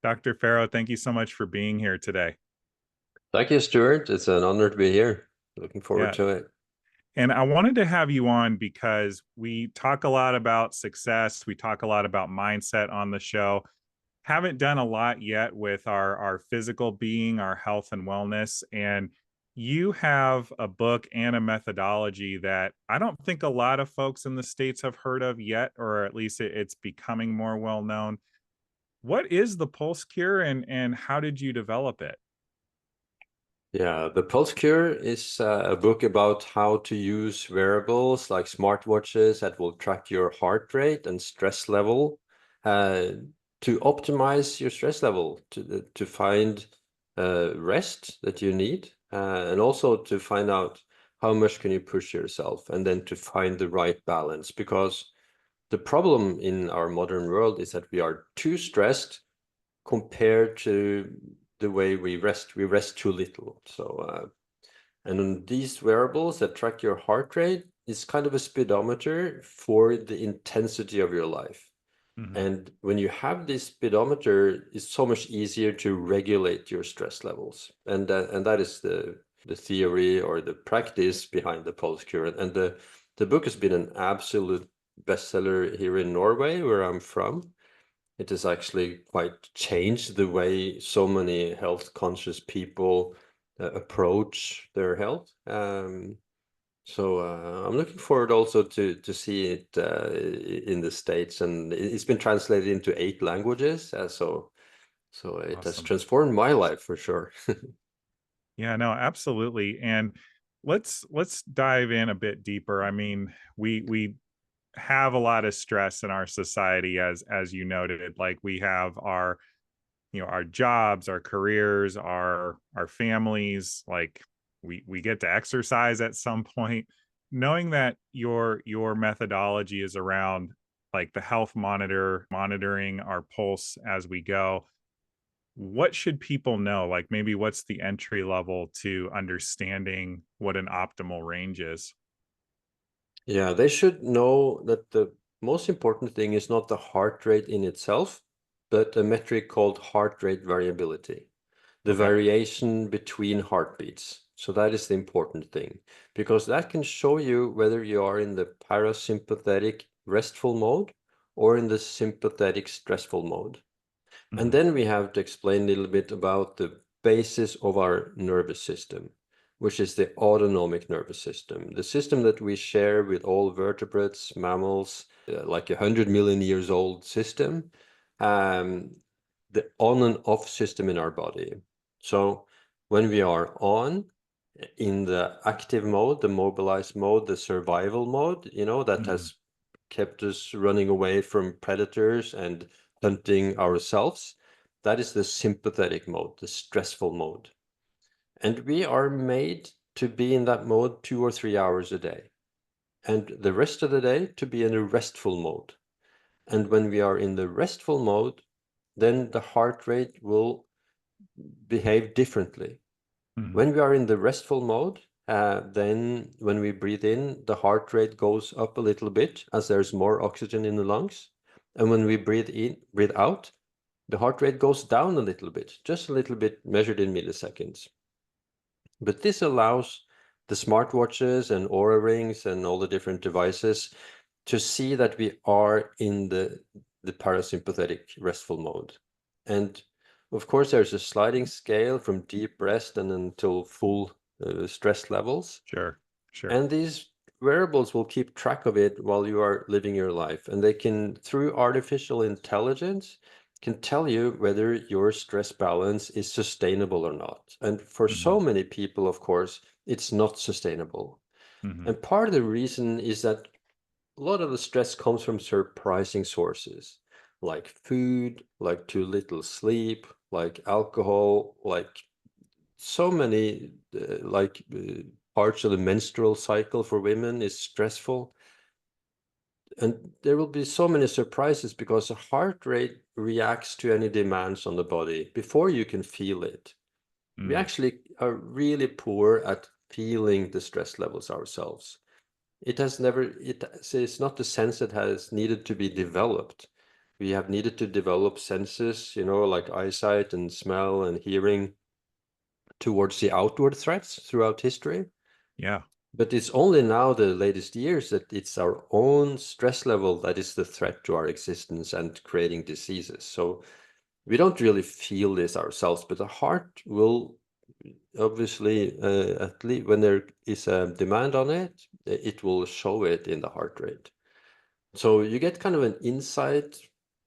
Dr. Faero, thank you so much for being here today. Thank you, Stuart. It's an honor to be here. Looking forward Yeah. to it. And I wanted to have you on because we talk a lot about success. We talk a lot about mindset on the show. Haven't done a lot yet with our physical being, our health and wellness. And you have a book and a methodology that I don't think a lot of folks in the States have heard of yet, or at least it's becoming more well known. What is the Pulse Cure and how did you develop it? Yeah, The Pulse Cure is a book about how to use wearables like smartwatches that will track your heart rate and stress level uh, to optimize your stress level, to find rest that you need, and also to find out how much can you push yourself, and then to find the right balance. Because the problem in our modern world is that we are too stressed compared to the way we rest too little. And on these wearables that track your heart rate is kind of a speedometer for the intensity of your life. Mhm. And when you have this speedometer, it's so much easier to regulate your stress levels. And that is the theory or the practice behind the pulse cure. And the book has been an absolute bestseller here in Norway, where I'm from. It has actually quite changed the way so many health conscious people approach their health. I'm looking forward also to see it in the States, and it's been translated into 8 languages. So it has Awesome. transformed my life for sure. Yeah, no, absolutely. And let's dive in a bit deeper. I mean, we have a lot of stress in our society as you noted. Like we have our, our jobs, our careers, our families, like we get to exercise at some point. Knowing that your methodology is around like the health monitoring our pulse as we go, what should people know? Like maybe what's the entry level to understanding what an optimal range is? Yeah, they should know that the most important thing is not the heart rate in itself, but a metric called heart rate variability, the Okay. variation between heartbeats. So that is the important thing, because that can show you whether you are in the parasympathetic restful mode or in the sympathetic stressful mode. And Hmm. then we have to explain a little bit about the basis of our nervous system, which is the autonomic nervous system, the system that we share with all vertebrates, mammals, like 100 million years old system, um, the on and off system in our body. So when we are on in the active mode, the mobilized mode, the survival mode, that Hmm. has kept us running away from predators and hunting ourselves. That is the sympathetic mode, the stressful mode. And we are made to be in that mode 2 or 3 hours a day. And the rest of the day to be in a restful mode. And when we are in the restful mode, then the heart rate will behave differently. Hmm. When we are in the restful mode, then when we breathe in, the heart rate goes up a little bit as there's more oxygen in the lungs. And when we breathe out, the heart rate goes down a little bit, just a little bit measured in milliseconds. But this allows the smartwatches and Aura rings and all the different devices to see that we are in the parasympathetic restful mode. And of course, there's a sliding scale from deep rest and until full stress levels. Sure. Sure. And these wearables will keep track of it while you are living your life. And they can, through artificial intelligence, can tell you whether your stress balance is sustainable or not. And for so Hmm. many people, of course, it's not sustainable. Hmm. And part of the reason is that a lot of the stress comes from surprising sources, like food, like too little sleep, like alcohol, like so many parts of the menstrual cycle for women is stressful. And there will be so many surprises because the heart rate reacts to any demands on the body before you can feel it. We Mm. actually are really poor at feeling the stress levels ourselves. It's not the sense that has needed to be developed. we have needed to develop senses, you know, like eyesight and smell and hearing towards the outward threats throughout history. Yeah. But it's only now the latest years that it's our own stress level that is the threat to our existence and creating diseases. So we don't really feel this ourselves, but the heart will obviously, at least when there is a demand on it, it will show it in the heart rate. So you get kind of an insight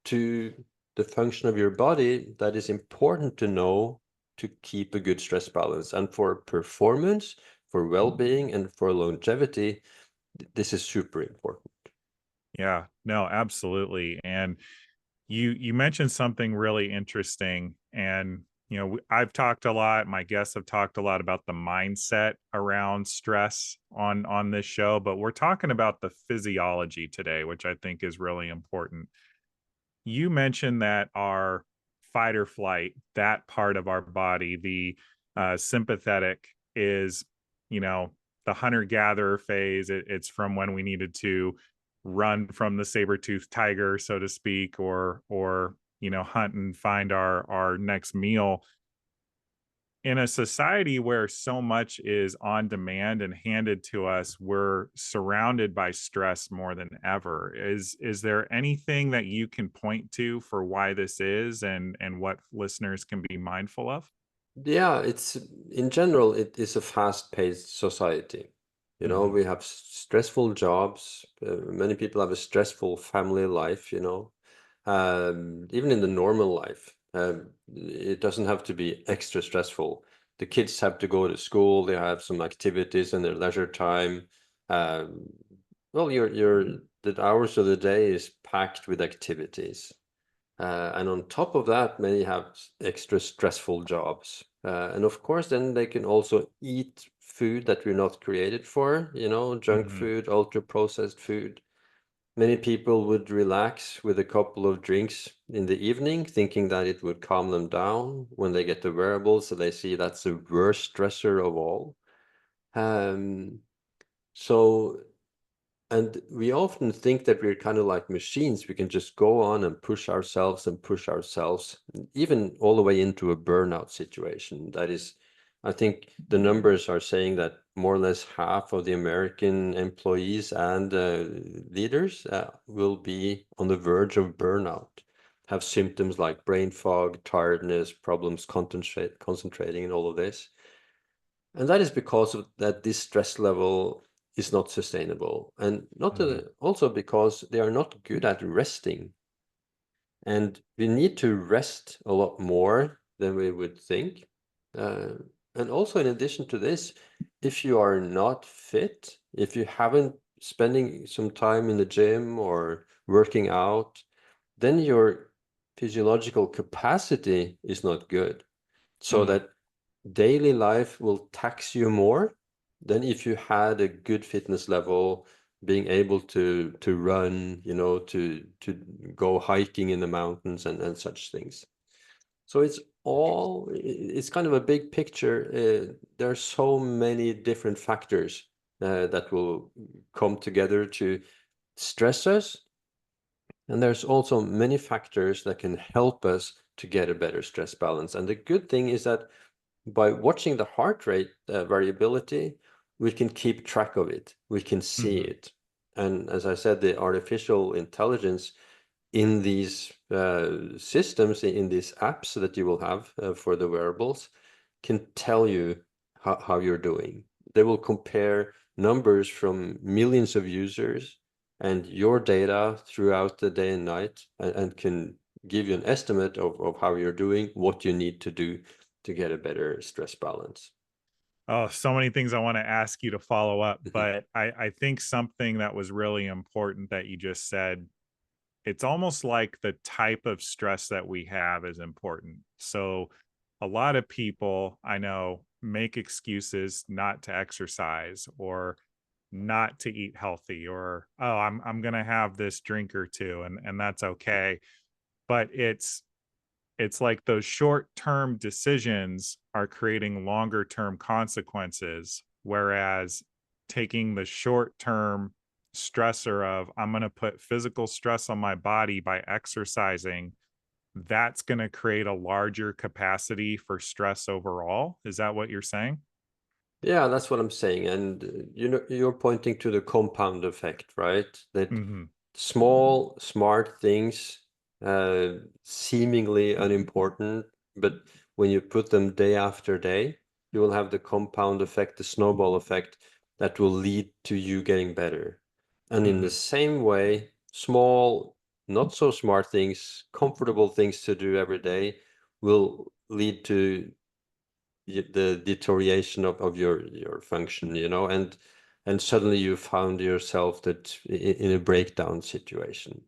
to the function of your body that is important to know to keep a good stress balance. And for performance, for well-being, and for longevity, this is super important. Yeah. No, absolutely. And you mentioned something really interesting, and I've talked a lot, my guests have talked a lot about the mindset around stress on this show, but we're talking about the physiology today, which I think is really important. You mentioned that our fight or flight, that part of our body, the sympathetic, is, you know, the hunter gatherer phase. It's from when we needed to run from the saber-toothed tiger, so to speak, or hunt and find our next meal. In a society where so much is on demand and handed to us, we're surrounded by stress more than ever. Is there anything that you can point to for why this is, and what listeners can be mindful of? Yeah, it's in general, it is a fast-paced society. You know, Mhm. we have stressful jobs. Many people have a stressful family life, you know. Even in the normal life, it doesn't have to be extra stressful. The kids have to go to school, they have some activities in their leisure time. Um, well, the hours of the day is packed with activities. And on top of that, many have extra stressful jobs. And of course, then they can also eat food that we're not created for, you know, junk Mhm. food, ultra processed food. Many people would relax with a couple of drinks in the evening, thinking that it would calm them down when they get the wearables. So they see that's the worst stressor of all. Um, so and we often think that we're kind of like machines. We can just go on and push ourselves, even all the way into a burnout situation. That is, I think the numbers are saying that more or less half of the American employees and leaders will be on the verge of burnout, have symptoms like brain fog, tiredness, problems concentrating, and all of this. And that is because of that this stress level is not sustainable, and not Mhm. also because they are not good at resting. And we need to rest a lot more than we would think. Uh, and also, in addition to this, if you are not fit, if you haven't spending some time in the gym or working out, then your physiological capacity is not good. So Mm. that daily life will tax you more than if you had a good fitness level, being able to run, you know, to go hiking in the mountains and such things. So it's kind of a big picture. There are so many different factors that will come together to stress us, and there's also many factors that can help us to get a better stress balance. And the good thing is that by watching the heart rate variability, we can keep track of it. We can see Mhm. it. And as I said, the artificial intelligence in these systems, in these apps that you will have for the wearables, can tell you how you're doing. They will compare numbers from millions of users and your data throughout the day and night, and can give you an estimate of how you're doing, what you need to do to get a better stress balance. Oh, so many things I want to ask you to follow up, but I think something that was really important that you just said, it's almost like the type of stress that we have is important. So a lot of people I know make excuses not to exercise, or not to eat healthy, or oh, I'm going to have this drink or two, and that's okay. But it's like those short-term decisions are creating longer term consequences, whereas taking the short-term stressor of I'm going to put physical stress on my body by exercising, that's going to create a larger capacity for stress overall. Is that what you're saying? Yeah, that's what I'm saying. And you know, you're pointing to the compound effect, right? That Hmm. small, smart things, seemingly unimportant, but when you put them day after day, you will have the compound effect, the snowball effect that will lead to you getting better. And in the Hmm. same way, small, not so smart things, comfortable things to do every day will lead to the deterioration of your function, you know, and suddenly you found yourself that in a breakdown situation.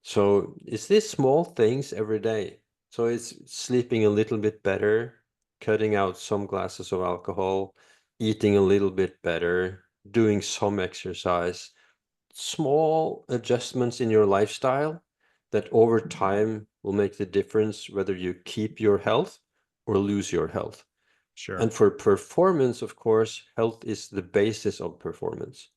So it's these small things every day. So it's sleeping a little bit better, cutting out some glasses of alcohol, eating a little bit better, doing some exercise, small adjustments in your lifestyle that over time will make the difference whether you keep your health or lose your health. Sure. And for performance, of course, health is the basis of performance.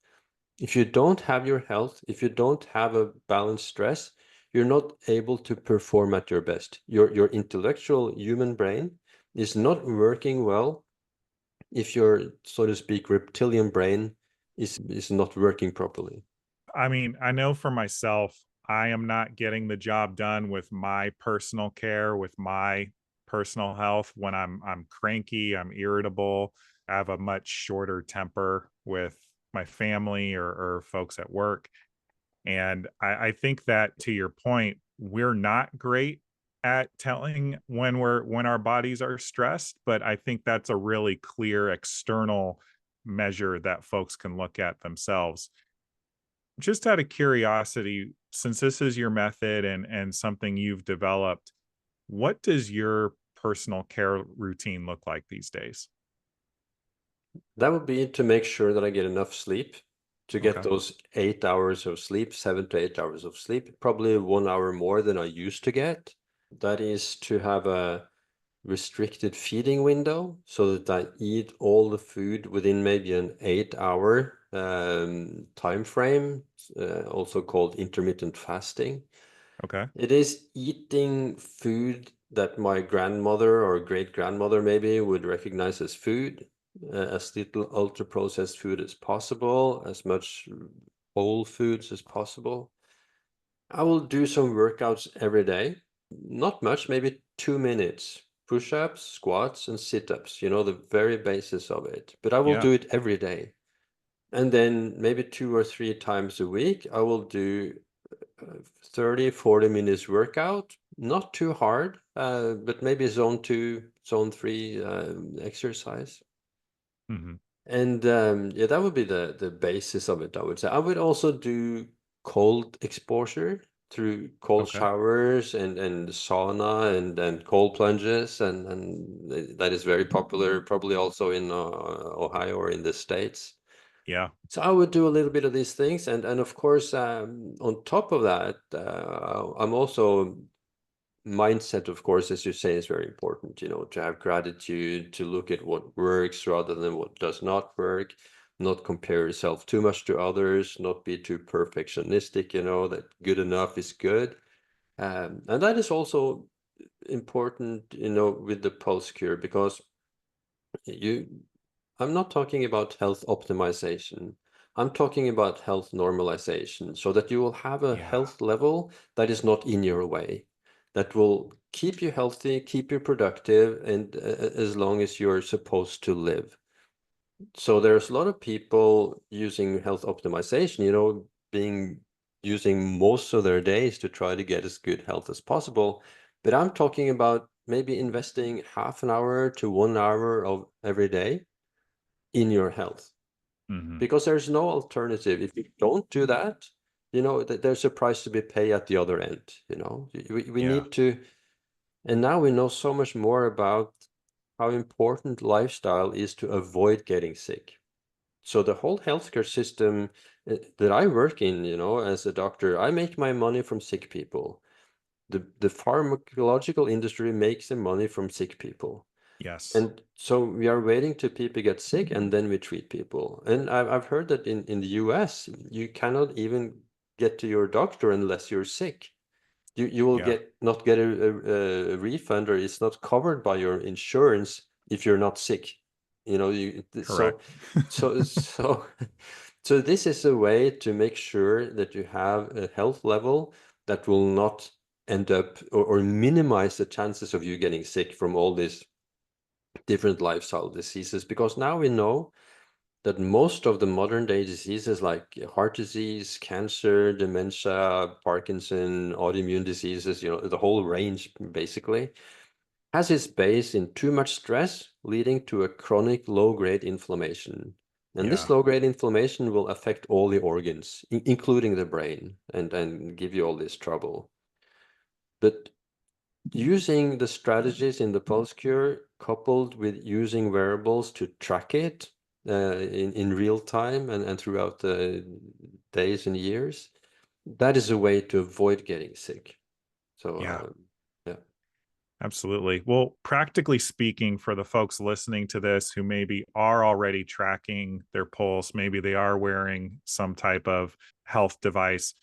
If you don't have your health, if you don't have a balanced stress, you're not able to perform at your best. Your intellectual human brain is not working well if your, so to speak, reptilian brain is not working properly. I mean, I know for myself, I am not getting the job done with my personal care, with my personal health when I'm cranky, I'm irritable, I have a much shorter temper with my family or folks at work. And I think that to your point, we're not great at telling when our bodies are stressed, but I think that's a really clear external measure that folks can look at themselves. Just out of curiosity, since this is your method and something you've developed, what does your personal care routine look like these days? That would be to make sure that I get enough sleep, to get Okay. those 8 hours of sleep, 7 to 8 hours of sleep, probably 1 hour more than I used to get. That is to have a restricted feeding window so that I eat all the food within maybe an 8 hour time frame, also called intermittent fasting. Okay. It is eating food that my grandmother or great grandmother maybe would recognize as food, as little ultra processed food as possible, as much whole foods as possible. I will do some workouts every day, not much, maybe 2 minutes. Push-ups, squats, and sit-ups, you know, the very basis of it. But I will Yeah. do it every day. And then maybe 2 or 3 times a week, I will do 30, 40 minutes workout, not too hard, but maybe zone 2, zone 3 exercise. Hmm. And yeah, that would be the basis of it, I would say. I would also do cold exposure through cold Okay. showers and sauna and cold plunges, and that is very popular, probably also in Ohio or in the States. Yeah. So I would do a little bit of these things, and of course, on top of that, I'm also mindset, of course, as you say, is very important. You know, to have gratitude, to look at what works rather than what does not work, not compare yourself too much to others, not be too perfectionistic. You know that good enough is good, and that is also important. You know, with the pulse cure because you I'm not talking about health optimization. I'm talking about health normalization so that you will have a Yeah. health level that is not in your way, that will keep you healthy, keep you productive, and as long as you're supposed to live. So there's a lot of people using health optimization, you know, using most of their days to try to get as good health as possible. But I'm talking about maybe investing half an hour to 1 hour of every day in your health Hmm. because there's no alternative. If you don't do that, you know, there's a price to be paid at the other end, you know. We Yeah. need to, and now we know so much more about how important lifestyle is to avoid getting sick. So the whole healthcare system that I work in, you know, as a doctor, I make my money from sick people. The pharmacological industry makes the money from sick people. Yes. And so we are waiting till people get sick and then we treat people. And I've heard that in the US, you cannot even get to your doctor unless you're sick. You will Yeah. not get a refund, or it's not covered by your insurance if you're not sick. You know, Correct. so so this is a way to make sure that you have a health level that will not end up or minimize the chances of you getting sick from all these different lifestyle diseases, because now we know that most of the modern day diseases like heart disease, cancer, dementia, Parkinson, autoimmune diseases, you know, the whole range basically has its base in too much stress, leading to a chronic low-grade inflammation. And this Yeah. low-grade inflammation will affect all the organs, including the brain, and give you all this trouble. But using the strategies in the pulse cure coupled with using wearables to track it in real time and throughout the days and years, that is a way to avoid getting sick. So Yeah. yeah. Absolutely. Well, practically speaking, for the folks listening to this who maybe are already tracking their pulse, maybe they are wearing some type of health device,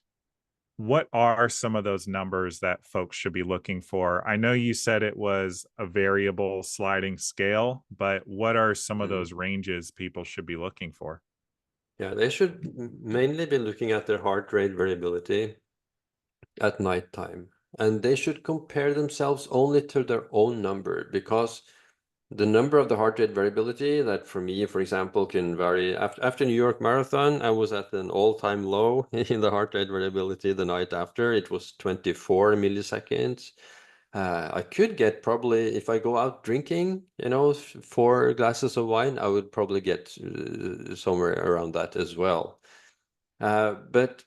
what are some of those numbers that folks should be looking for? I know you said it was a variable sliding scale, but what are some of Mm. those ranges people should be looking for? Yeah, they should mainly be looking at their heart rate variability at nighttime. And they should compare themselves only to their own number, because the number of the heart rate variability that for me, for example, can vary. After New York Marathon, I was at an all-time low in the heart rate variability the night after. It was 24 milliseconds. I could get probably, if I go out drinking, you know, 4 glasses of wine, I would probably get somewhere around that as well. But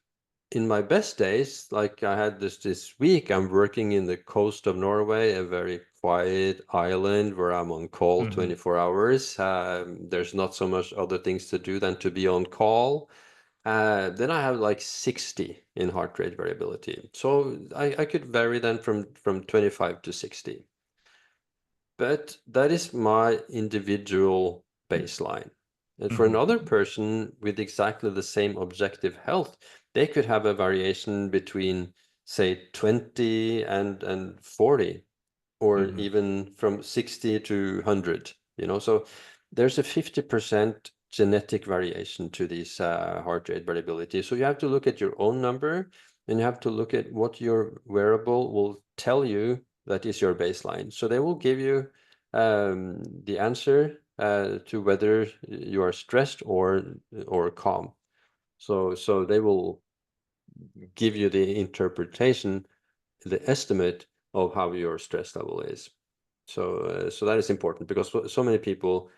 in my best days, like I had this week, I'm working in the coast of Norway, a very quiet island where I'm on call Hmm. 24 hours. There's not so much other things to do than to be on call. Then I have like 60 in heart rate variability. So I could vary then from 25 to 60. But that is my individual baseline. And for Hmm. another person with exactly the same objective health, they could have a variation between, say, 20 and 40, or Hmm. even from 60 to 100, you know. So there's a 50% genetic variation to these heart rate variability. So you have to look at your own number, and you have to look at what your wearable will tell you that is your baseline. So they will give you the answer to whether you are stressed or calm. So they will give you the interpretation, the estimate of how your stress level is. So that is important, because so many people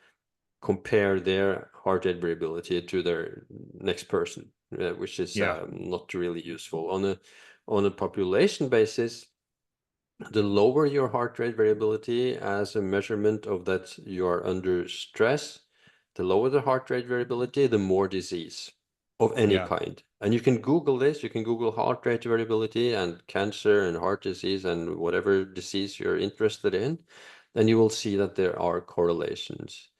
compare their heart rate variability to their next person, which is Yeah. not really useful. On a population basis, the lower your heart rate variability as a measurement of that you are under stress, the lower the heart rate variability, the more disease of any Yeah. kind. And you can Google this, you can Google heart rate variability and cancer and heart disease and whatever disease you're interested in, and you will see that there are correlations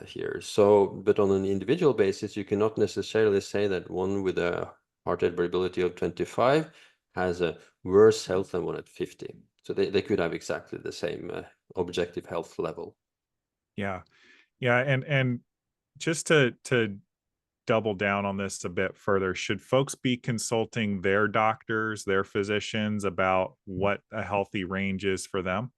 here. So, but on an individual basis, you cannot necessarily say that one with a heart rate variability of 25 has a worse health than one at 50. So they could have exactly the same objective health level. Yeah. Yeah. And just to double down on this a bit further, should folks be consulting their doctors, their physicians about what a healthy range is for them?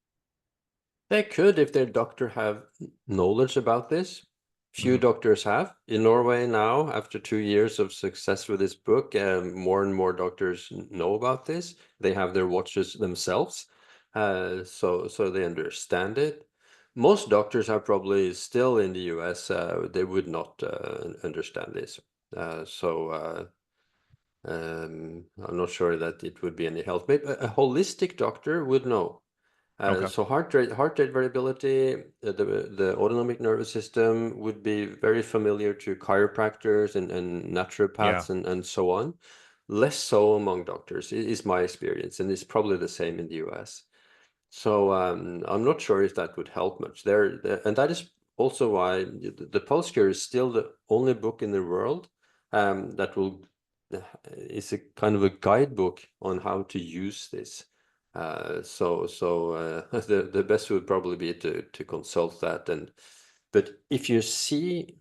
They could, if their doctor have knowledge about this. Few Hmm. doctors have. In Norway now, after 2 years of success with this book, more and more doctors know about this. They have their watches themselves, so they understand it. Most doctors are probably still in the US. They would not understand this. I'm not sure that it would be any help. Maybe a holistic doctor would know. Okay. So heart rate variability, the autonomic nervous system would be very familiar to chiropractors and Yeah. naturopaths and so on. Less so among doctors, is my experience, and it's probably the same in the US. So I'm not sure if that would help much and that is also why the Pulse Cure is still the only book in the world that will is a kind of a guidebook on how to use this. The best would probably be to consult that. But if you see,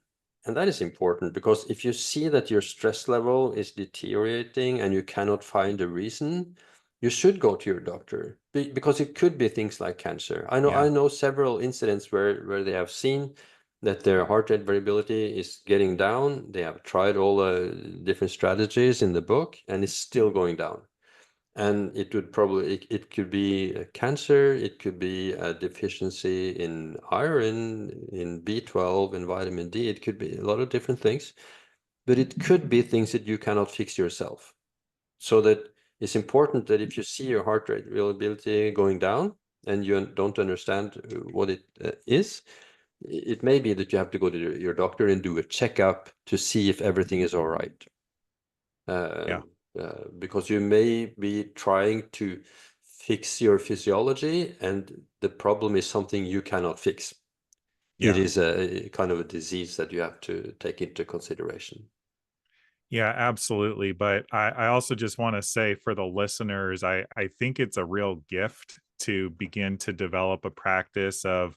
and that is important, because if you see that your stress level is deteriorating and you cannot find a reason, you should go to your doctor because it could be things like cancer. I Yeah. know several incidents where they have seen that their heart rate variability is getting down. They have tried all the different strategies in the book, and it's still going down. And it could be a cancer, it could be a deficiency in iron, in B12, in vitamin D. It could be a lot of different things, but it could be things that you cannot fix yourself. So that it's important that if you see your heart rate reliability going down and you don't understand what it is, it may be that you have to go to your doctor and do a checkup to see if everything is all right. Yeah. Because you may be trying to fix your physiology and the problem is something you cannot fix. It Yeah. is a kind of a disease that you have to take into consideration. Yeah, absolutely. But I also just want to say for the listeners, I think it's a real gift to begin to develop a practice of,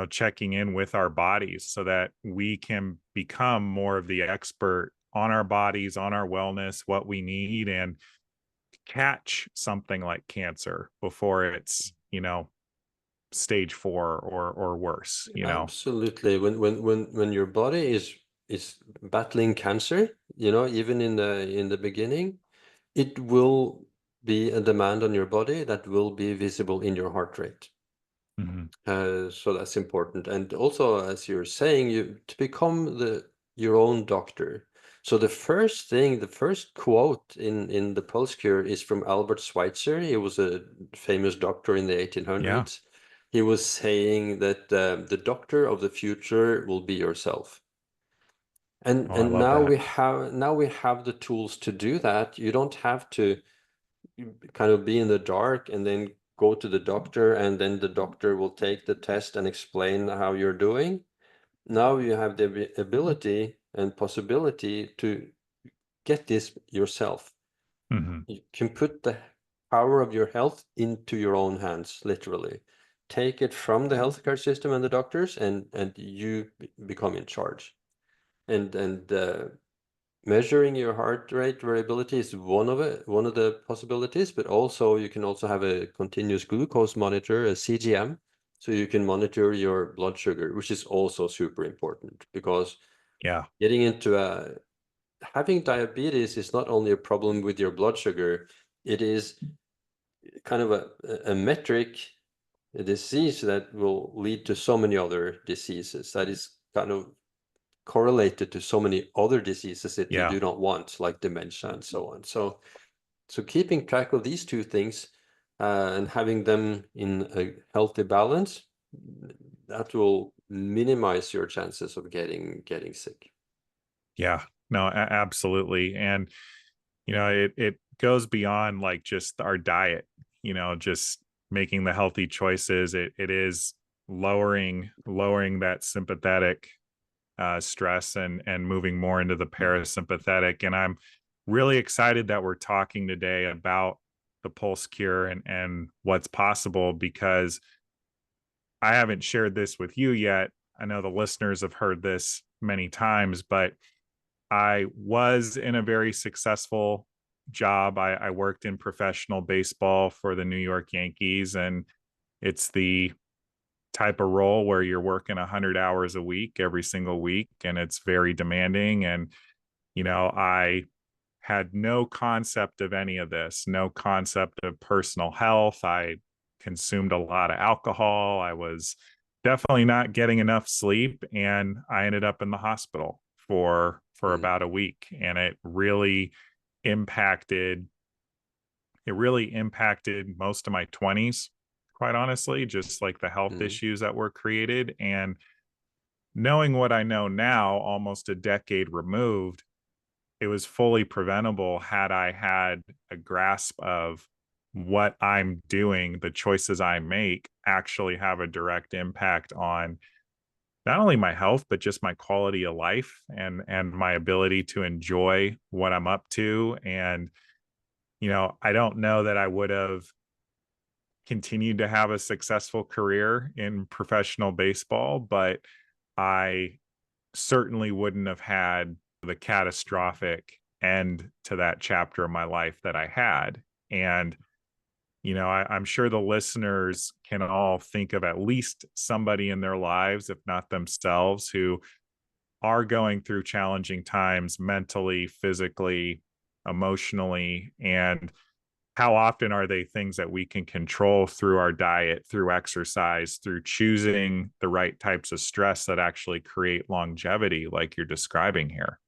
checking in with our bodies so that we can become more of the expert on our bodies, on our wellness, what we need, and catch something like cancer before it's, stage 4 or worse. Absolutely. When your body is battling cancer, even in the beginning, it will be a demand on your body that will be visible in your heart rate. Mhm. So that's important. And also, as you're saying, you to become your own doctor. So the first quote in the Pulse Cure is from Albert Schweitzer. He was a famous doctor in the Yeah. 1800s. He was saying that the doctor of the future will be yourself. And Oh, I and love that. now we have the tools to do that. You don't have to kind of be in the dark and then go to the doctor and then the doctor will take the test and explain how you're doing. Now you have the ability and possibility to get this yourself. Mhm. You can put the power of your health into your own hands, literally. Take it from the healthcare system and the doctors, and you become in charge. And measuring your heart rate variability is one of the possibilities, but also you can also have a continuous glucose monitor, a CGM, so you can monitor your blood sugar, which is also super important because Yeah. getting into having diabetes is not only a problem with your blood sugar, it is kind of a metric, a disease that will lead to so many other diseases that is kind of correlated to so many other diseases that you Yeah. do not want, like dementia and so on. So keeping track of these two things and having them in a healthy balance, that will minimize your chances of getting sick. Yeah. No, absolutely. And it goes beyond like just our diet, just making the healthy choices. It is lowering that sympathetic stress and moving more into the parasympathetic. And I'm really excited that we're talking today about the Pulse Cure and what's possible, because I haven't shared this with you yet. I know the listeners have heard this many times, but I was in a very successful job. I worked in professional baseball for the New York Yankees, and it's the type of role where you're working 100 hours a week every single week, and it's very demanding. And I had no concept of any of this, no concept of personal health. I consumed a lot of alcohol. I was definitely not getting enough sleep, and I ended up in the hospital for Mm, about a week, and impacted it really impacted most of my 20s, quite honestly, just like the health mm, issues that were created. And knowing what I know now, almost a decade removed, it was fully preventable had I had a grasp of what I'm doing, the choices I make actually have a direct impact on not only my health, but just my quality of life and my ability to enjoy what I'm up to. And, I don't know that I would have continued to have a successful career in professional baseball, but I certainly wouldn't have had the catastrophic end to that chapter of my life that I had. And, I'm sure the listeners can all think of at least somebody in their lives, if not themselves, who are going through challenging times mentally, physically, emotionally. And how often are they things that we can control through our diet, through exercise, through choosing the right types of stress that actually create longevity, like you're describing here?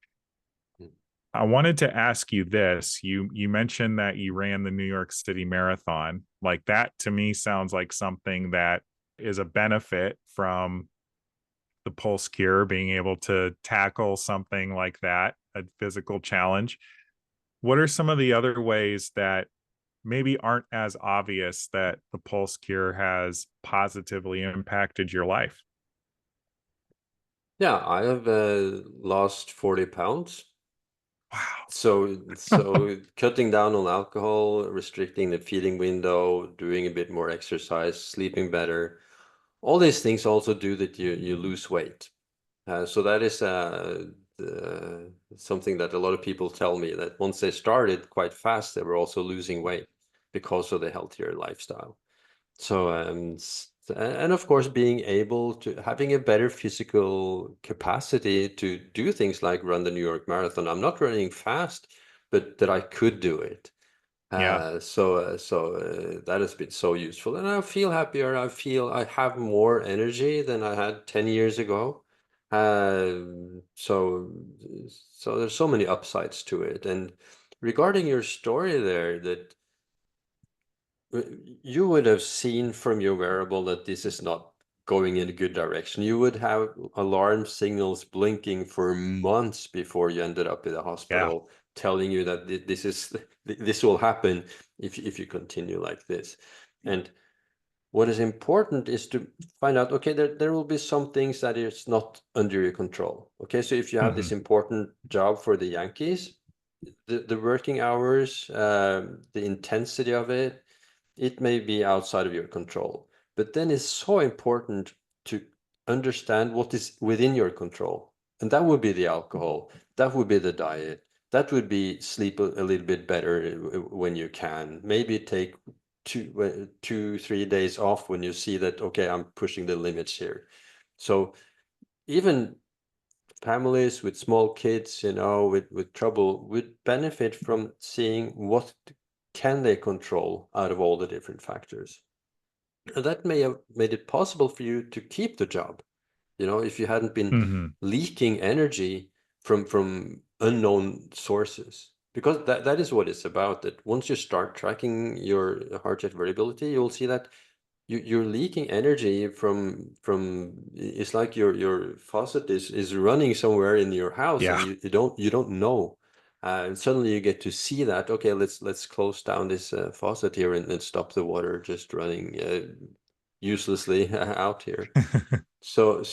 I wanted to ask you this. You mentioned that you ran the New York City Marathon. Like that to me sounds like something that is a benefit from the Pulse Cure, being able to tackle something like that, a physical challenge. What are some of the other ways that maybe aren't as obvious that the Pulse Cure has positively impacted your life? Yeah, I have lost 40 pounds. Wow. So cutting down on alcohol, restricting the feeding window, doing a bit more exercise, sleeping better, all these things also do that you lose weight. So that is something that a lot of people tell me, that once they started quite fast, they were also losing weight because of the healthier lifestyle. So, and of course, being able to having a better physical capacity to do things like run the New York Marathon. I'm not running fast, but that I could do it. Yeah. That has been so useful, and I feel happier. I feel I have more energy than I had 10 years ago. So there's so many upsides to it. And regarding your story there, that you would have seen from your wearable that this is not going in a good direction. You would have alarm signals blinking for months before you ended up in the Yeah. hospital, telling you that this will happen if you continue like this. And what is important is to find out, okay, there will be some things that is not under your control. Okay, so if you have this Hmm. important job for the Yankees, the working hours, the intensity of it, it may be outside of your control. But then it's so important to understand what is within your control. And that would be the alcohol, that would be the diet, that would be sleep a little bit better when you can. Maybe take 3 days off when you see that, okay, I'm pushing the limits here. So even families with small kids, with trouble, would benefit from seeing what can they control out of all the different factors. And that may have made it possible for you to keep the job. If you hadn't been Hmm. leaking energy from unknown sources. Because that is what it's about, that once you start tracking your heart rate variability, you'll see that you're leaking energy from it's like your faucet is running somewhere in your house, and Yeah. you don't know. And suddenly you get to see that, okay, let's close down this faucet here, and stop the water just running uselessly out here. So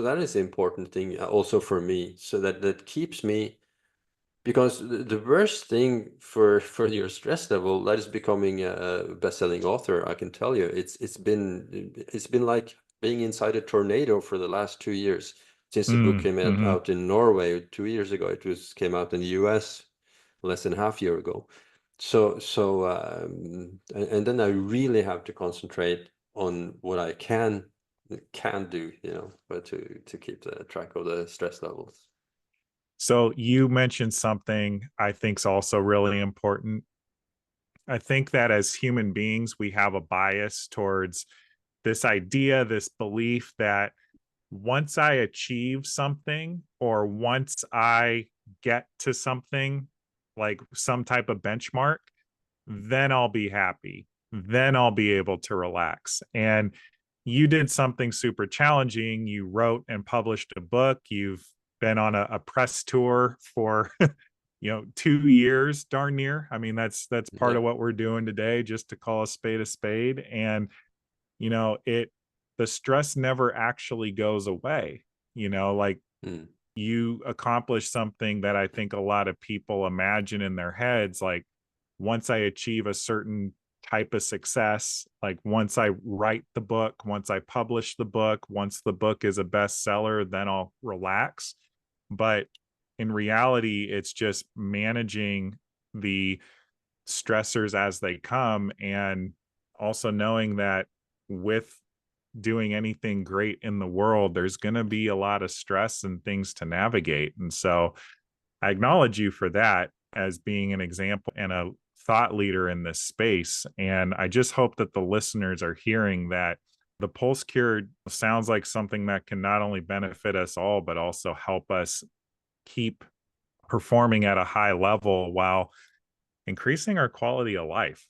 that is the important thing also for me, so that keeps me, because the worst thing for your stress level, that is becoming a best-selling author, I can tell you, it's been like being inside a tornado for the last 2 years, since the book came Mm-hmm. out in Norway 2 years ago. It came out in the US less than half year ago. And then I really have to concentrate on what I can do, but to keep the track of the stress levels. So you mentioned something I think is also really important. I think that as human beings, we have a bias towards this idea, this belief that once I achieve something or once I get to something like some type of benchmark, then I'll be happy. Then I'll be able to relax. And you did something super challenging. You wrote and published a book. You've been on a press tour for 2 years, darn near. I mean, that's part Yeah. of what we're doing today, just to call a spade a spade. And it the stress never actually goes away. Like, Mm. you accomplish something that I think a lot of people imagine in their heads, like, once I achieve a certain type of success, like once I write the book, once I publish the book, once the book is a bestseller, then I'll relax. But in reality, it's just managing the stressors as they come, and also knowing that with doing anything great in the world, there's going to be a lot of stress and things to navigate. And so I acknowledge you for that as being an example and a thought leader in this space. And I just hope that the listeners are hearing that the Pulse Cure sounds like something that can not only benefit us all, but also help us keep performing at a high level while increasing our quality of life.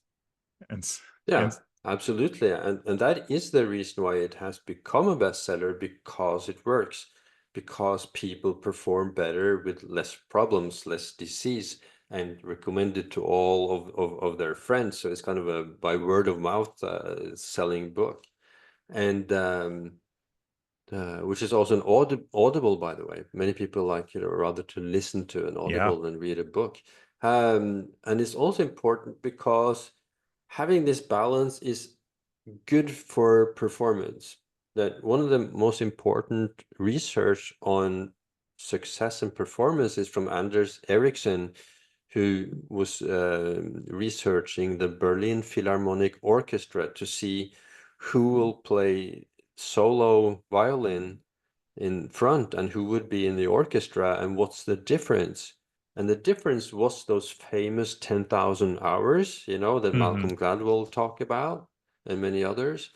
And, Yeah, and absolutely. And that is the reason why it has become a bestseller, because it works, because people perform better with less problems, less disease, and recommend it to all of their friends. So it's kind of a by word of mouth selling book. And which is also an Audible, by the way. Many people like, rather to listen to an yeah. Audible than read a book. And it's also important because having this balance is good for performance. That one of the most important research on success and performance is from Anders Ericsson, who was researching the Berlin Philharmonic Orchestra to see who will play solo violin in front and who would be in the orchestra and what's the difference. And the difference was those famous 10,000 hours, that Hmm. Malcolm Gladwell talked about and many others.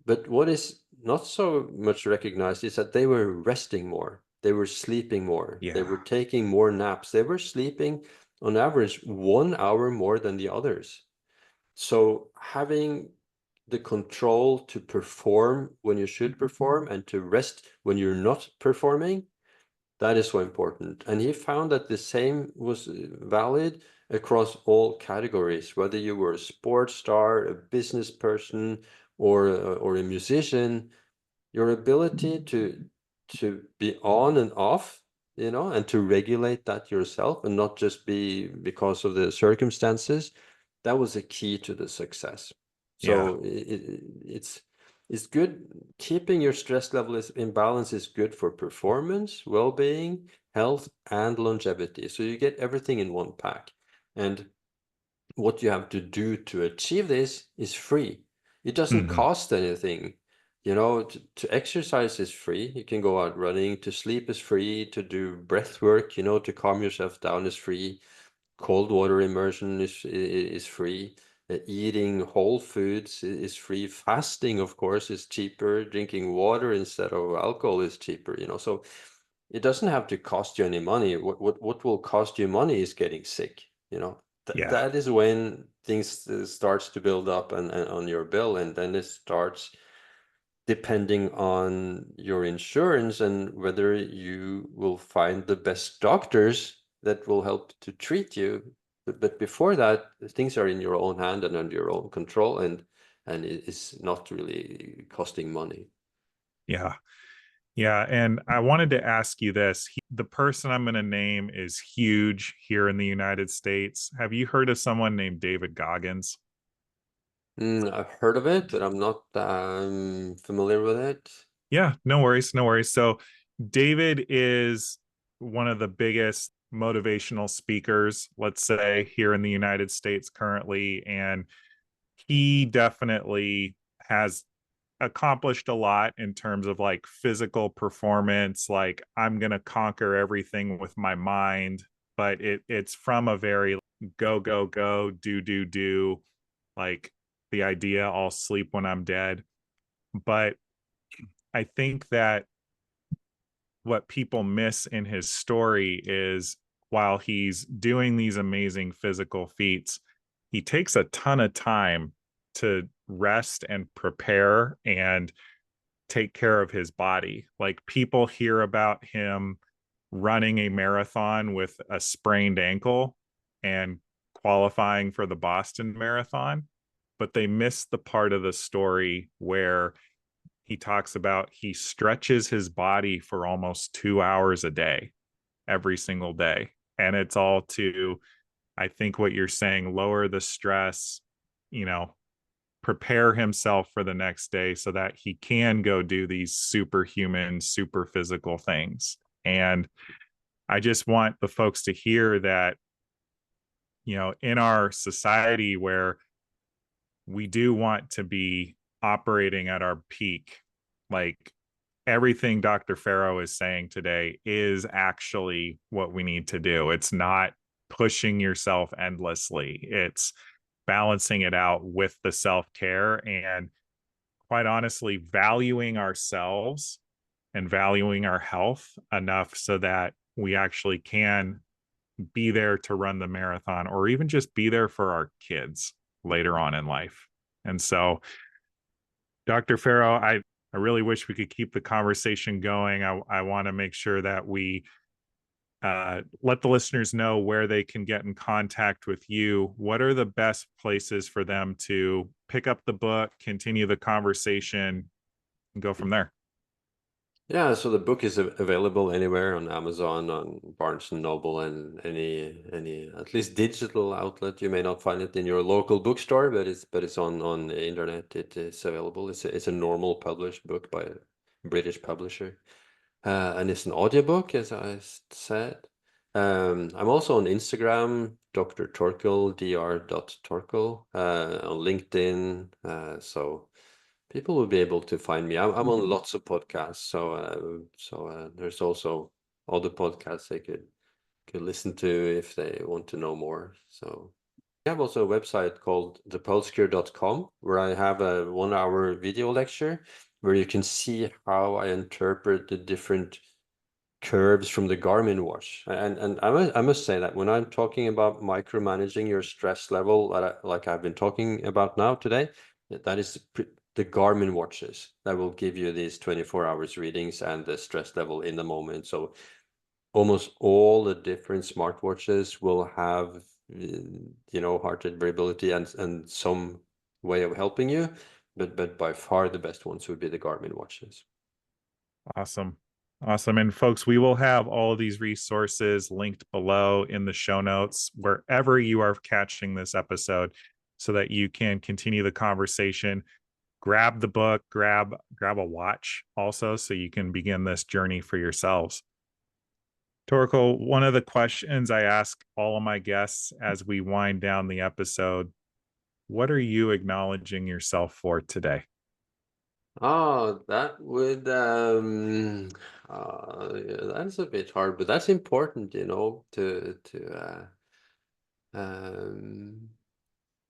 But what is not so much recognized is that they were resting more. They were sleeping more. They Yeah. were taking more naps. They were sleeping on average 1 hour more than the others. So having the control to perform when you should perform and to rest when you're not performing, that is so important. And he found that the same was valid across all categories, whether you were a sports star, a business person, or a musician. Your ability to be on and off, and to regulate that yourself and not just be because of the circumstances, that was a key to the success. Yeah. So it's good. Keeping your stress level in balance is good for performance, well-being, health, and longevity. So you get everything in one pack. And what you have to do to achieve this is free. It doesn't Hmm. cost anything. To exercise is free. You can go out running. To sleep is free. To do breath work, to calm yourself down is free. Cold water immersion is free. Eating whole foods is free. Fasting, of course, is cheaper. Drinking water instead of alcohol is cheaper. So it doesn't have to cost you any money. What will cost you money is getting sick. Yeah. That is when things starts to build up and on your bill, and then it starts depending on your insurance and whether you will find the best doctors that will help to treat you. But before that, things are in your own hand and under your own control, and it is not really costing money. Yeah. Yeah. And I wanted to ask you this. The person I'm going to name is huge here in the United States. Have you heard of someone named David Goggins? I've heard of it, but I'm not familiar with it. Yeah, no worries. No worries. So, David is one of the biggest motivational speakers, let's say, here in the United States currently. And he definitely has accomplished a lot in terms of like physical performance. Like, I'm going to conquer everything with my mind, but it's from a very go, go, go, do, like the idea I'll sleep when I'm dead. But I think that what people miss in his story is, while he's doing these amazing physical feats, he takes a ton of time to rest and prepare and take care of his body. Like, people hear about him running a marathon with a sprained ankle and qualifying for the Boston Marathon, but they missed the part of the story where he talks about he stretches his body for almost 2 hours a day, every single day. And it's all to, I think what you're saying, lower the stress, you know, prepare himself for the next day so that he can go do these superhuman, super physical things. And I just want the folks to hear that, you know, in our society where we do want to be operating at our peak, like everything Dr. Faero is saying today is actually what we need to do. It's not pushing yourself endlessly, it's balancing it out with the self care and, quite honestly, valuing ourselves and valuing our health enough so that we actually can be there to run the marathon or even just be there for our kids later on in life. And so, Dr. Faero, I really wish we could keep the conversation going. I want to make sure that we let the listeners know where they can get in contact with you. What are the best places for them to pick up the book, continue the conversation, and go from there? Yeah, so the book is available anywhere on Amazon, on Barnes and Noble, and any at least digital outlet. You may not find it in your local bookstore, but it's on the internet. It is available. It's a normal published book by a British publisher, and it's an audiobook, as I said. I'm also on Instagram, Dr. Torkil, dr.torkil, on LinkedIn. So people will be able to find me. I'm on lots of podcasts, so there's also other podcasts they could listen to if they want to know more. So I have also a website called thepulsecure.com where I have a 1 hour video lecture where you can see how I interpret the different curves from the Garmin watch. And I must say that when I'm talking about micromanaging your stress level, like I've been talking about now today, that is the Garmin watches that will give you these 24 hours readings and the stress level in the moment. So almost all the different smartwatches will have, heart rate variability and some way of helping you. But by far the best ones would be the Garmin watches. Awesome. Awesome. And folks, we will have all of these resources linked below in the show notes, wherever you are catching this episode, so that you can continue the conversation. Grab the book, grab a watch also, so you can begin this journey for yourselves. Torkil, one of the questions I ask all of my guests as we wind down the episode, what are you acknowledging yourself for today? Oh, that would yeah, that's a bit hard, but that's important, to um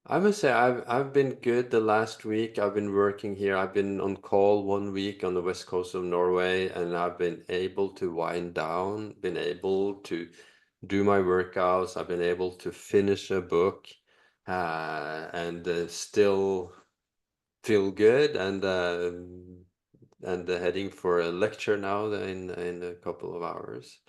I must say I've been good the last week. I've been working here. I've been on call 1 week on the west coast of Norway, and I've been able to wind down, been able to do my workouts. I've been able to finish a book, and still feel good, and heading for a lecture now in a couple of hours.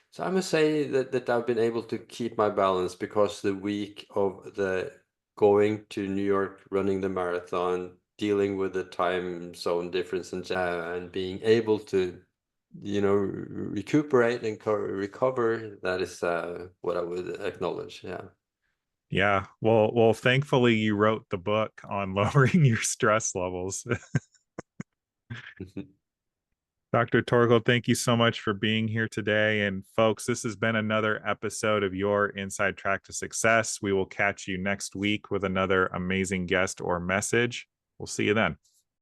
So I must say that I've been able to keep my balance because the week of the going to New York, running the marathon, dealing with the time zone difference and being able to, recuperate and recover, that is what I would acknowledge. Yeah. Yeah. Well, thankfully you wrote the book on lowering your stress levels. Dr. Torkil, thank you so much for being here today. And folks, this has been another episode of Your Inside Track to Success. We will catch you next week with another amazing guest or message. We'll see you then.